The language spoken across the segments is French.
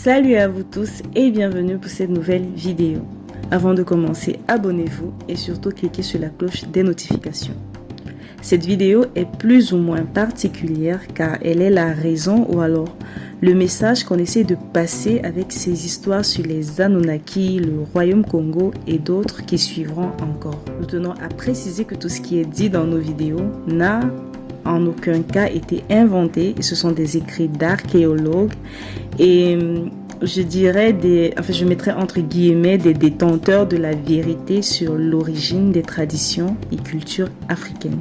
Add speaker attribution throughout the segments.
Speaker 1: Salut à vous tous et bienvenue pour cette nouvelle vidéo. Avant de commencer, abonnez-vous et surtout cliquez sur la cloche des notifications. Cette vidéo est plus ou moins particulière car elle est la raison ou alors le message qu'on essaie de passer avec ces histoires sur les Anunnaki, le Royaume Congo et d'autres qui suivront encore. Nous tenons à préciser que tout ce qui est dit dans nos vidéos n'a en aucun cas été inventé. Ce sont des écrits d'archéologues et je mettrais entre guillemets des détenteurs de la vérité sur l'origine des traditions et cultures africaines.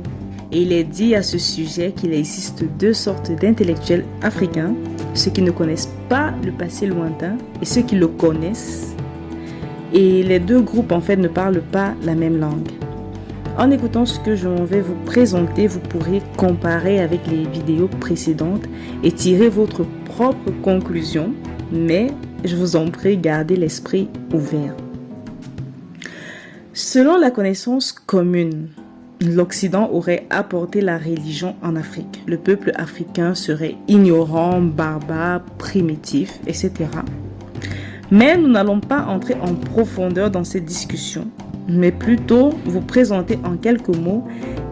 Speaker 1: Et il est dit à ce sujet qu'il existe deux sortes d'intellectuels africains, ceux qui ne connaissent pas le passé lointain et ceux qui le connaissent. Et les deux groupes ne parlent pas la même langue. En écoutant ce que je vais vous présenter, vous pourrez comparer avec les vidéos précédentes et tirer votre propre conclusion, mais je vous en prie, gardez l'esprit ouvert. Selon la connaissance commune, l'Occident aurait apporté la religion en Afrique. Le peuple africain serait ignorant, barbare, primitif, etc. Mais nous n'allons pas entrer en profondeur dans cette discussion, mais plutôt vous présenter en quelques mots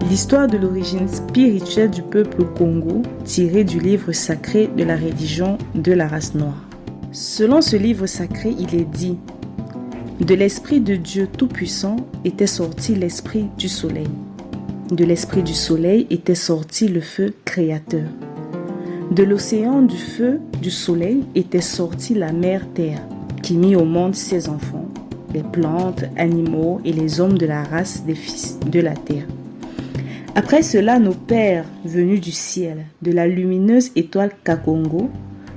Speaker 1: l'histoire de l'origine spirituelle du peuple Congo tirée du livre sacré de la religion de la race noire. Selon ce livre sacré, il est dit: de l'esprit de Dieu Tout-Puissant était sorti l'esprit du soleil. De l'esprit du soleil était sorti le feu créateur. De l'océan du feu du soleil était sorti la mère terre, qui mit au monde ses enfants, les plantes, animaux et les hommes de la race des fils de la terre. Après cela, nos pères, venus du ciel, de la lumineuse étoile Kakongo,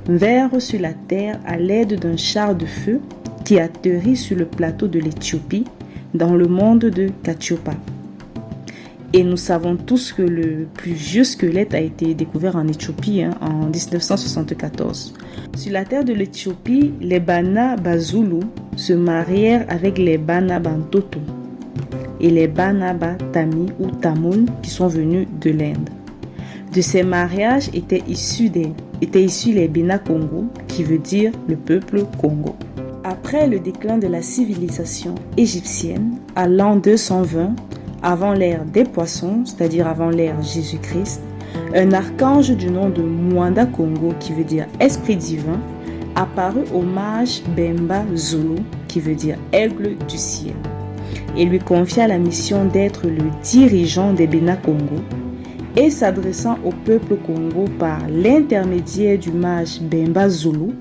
Speaker 1: vinrent sur la terre à l'aide d'un char de feu qui atterrit sur le plateau de l'Éthiopie, dans le monde de Katiopa. Et nous savons tous que le plus vieux squelette a été découvert en Éthiopie en 1974. Sur la terre de l'Éthiopie, les Bana Bazulu se marièrent avec les Bana Bantoto et les Bana Batami ou Tamoul qui sont venus de l'Inde. De ces mariages étaient issus les Bena Congo, qui veut dire le peuple Congo. Après le déclin de la civilisation égyptienne, à l'an 220, avant l'ère des poissons, c'est-à-dire avant l'ère Jésus-Christ, un archange du nom de Mwanda Congo, qui veut dire esprit divin, apparut au mage Bemba Zulu, qui veut dire aigle du ciel, et lui confia la mission d'être le dirigeant des Bena Congo, et s'adressant au peuple Congo par l'intermédiaire du mage Bemba Zulu,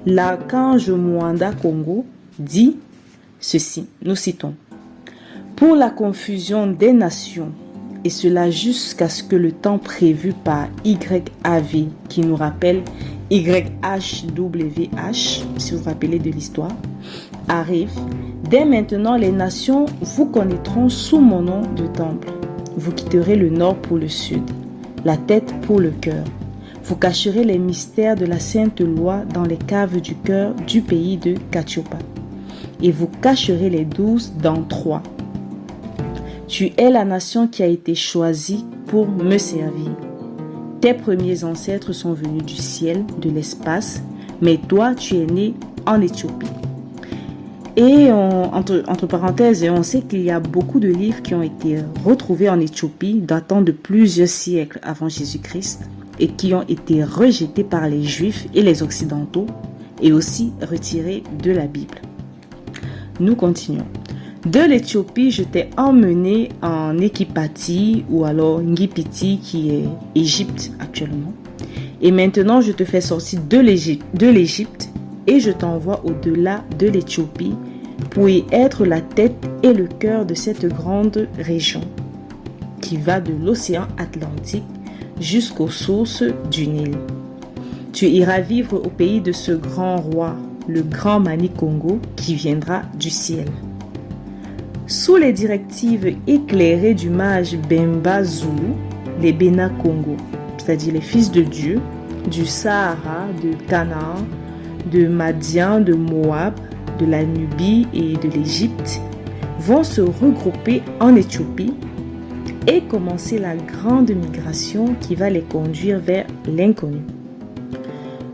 Speaker 1: l'archange Mwanda Congo dit ceci, nous citons: pour la confusion des nations, et cela jusqu'à ce que le temps prévu par YAV, qui nous rappelle YHWH, si vous vous rappelez de l'histoire, arrive, dès maintenant les nations vous connaîtront sous mon nom de temple. Vous quitterez le nord pour le sud, la tête pour le cœur. Vous cacherez les mystères de la sainte loi dans les caves du cœur du pays de Katiopa. Et vous cacherez les 12 dans 3. Tu es la nation qui a été choisie pour me servir. Tes premiers ancêtres sont venus du ciel, de l'espace, mais toi, tu es né en Éthiopie. Et entre parenthèses, on sait qu'il y a beaucoup de livres qui ont été retrouvés en Éthiopie datant de plusieurs siècles avant Jésus-Christ et qui ont été rejetés par les Juifs et les Occidentaux et aussi retirés de la Bible. Nous continuons. De l'Éthiopie, je t'ai emmené en Équipati ou alors Ngipiti qui est Égypte actuellement. Et maintenant, je te fais sortir de l'Égypte et je t'envoie au-delà de l'Éthiopie pour y être la tête et le cœur de cette grande région qui va de l'océan Atlantique jusqu'aux sources du Nil. Tu iras vivre au pays de ce grand roi, le grand Mani Congo, qui viendra du ciel. Sous les directives éclairées du mage Bemba Zulu, les Bena Congo, c'est-à-dire les fils de Dieu, du Sahara, de Canaan, de Madian, de Moab, de la Nubie et de l'Égypte, vont se regrouper en Éthiopie et commencer la grande migration qui va les conduire vers l'inconnu.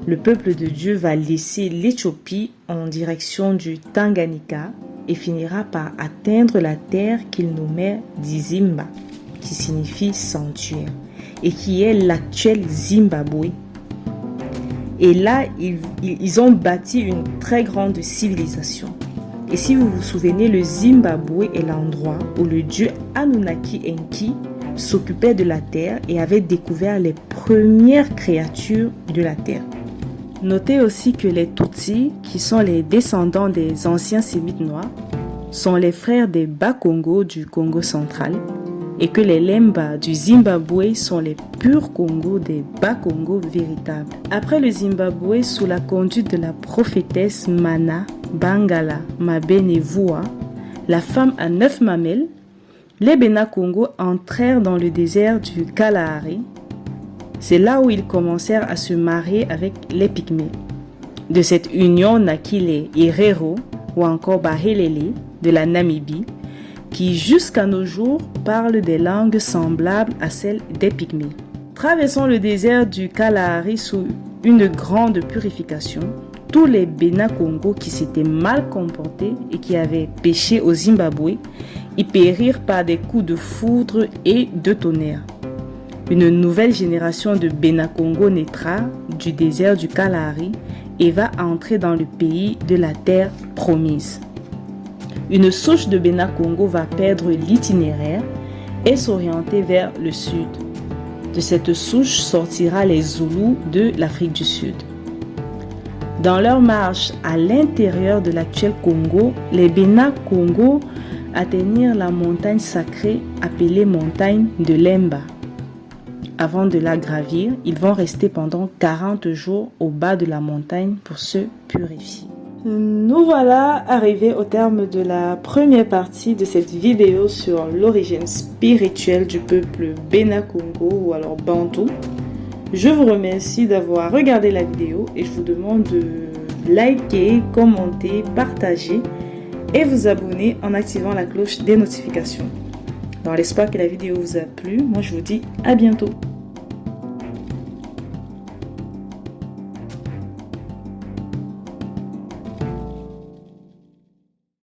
Speaker 1: le peuple de Dieu va laisser l'Éthiopie en direction du Tanganyika et finira par atteindre la terre qu'il nommait Dizimba, qui signifie sanctuaire, et qui est l'actuel Zimbabwe. Et là, ils ont bâti une très grande civilisation. Et si vous vous souvenez, le Zimbabwe est l'endroit où le dieu Anunnaki Enki s'occupait de la terre et avait découvert les premières créatures de la terre. Notez aussi que les Tutsis, qui sont les descendants des anciens Sémites noirs, sont les frères des Bakongo du Congo central et que les Lemba du Zimbabwe sont les purs Congo des Bakongo véritables. Après le Zimbabwe, sous la conduite de la prophétesse Mana Bangala Mabenevua, la femme à 9 mamelles, les Bena-Congo entrèrent dans le désert du Kalahari. C'est là où ils commencèrent à se marier avec les Pygmées. De cette union naquit les Herero ou encore Bahelele de la Namibie, qui jusqu'à nos jours parlent des langues semblables à celles des Pygmées. Traversant le désert du Kalahari sous une grande purification, tous les Bena-Congo qui s'étaient mal comportés et qui avaient péché au Zimbabwe y périrent par des coups de foudre et de tonnerre. Une nouvelle génération de Bena-Congo naîtra du désert du Kalahari et va entrer dans le pays de la terre promise. Une souche de Bena-Congo va perdre l'itinéraire et s'orienter vers le sud. De cette souche sortira les Zoulous de l'Afrique du Sud. Dans leur marche à l'intérieur de l'actuel Congo, les Bena-Congo atteignirent la montagne sacrée appelée montagne de Lemba. Avant de la gravir, ils vont rester pendant 40 jours au bas de la montagne pour se purifier. Nous voilà arrivés au terme de la première partie de cette vidéo sur l'origine spirituelle du peuple Bena-Congo ou alors Bantou. Je vous remercie d'avoir regardé la vidéo et je vous demande de liker, commenter, partager et vous abonner en activant la cloche des notifications. Dans l'espoir que la vidéo vous a plu, moi je vous dis à bientôt.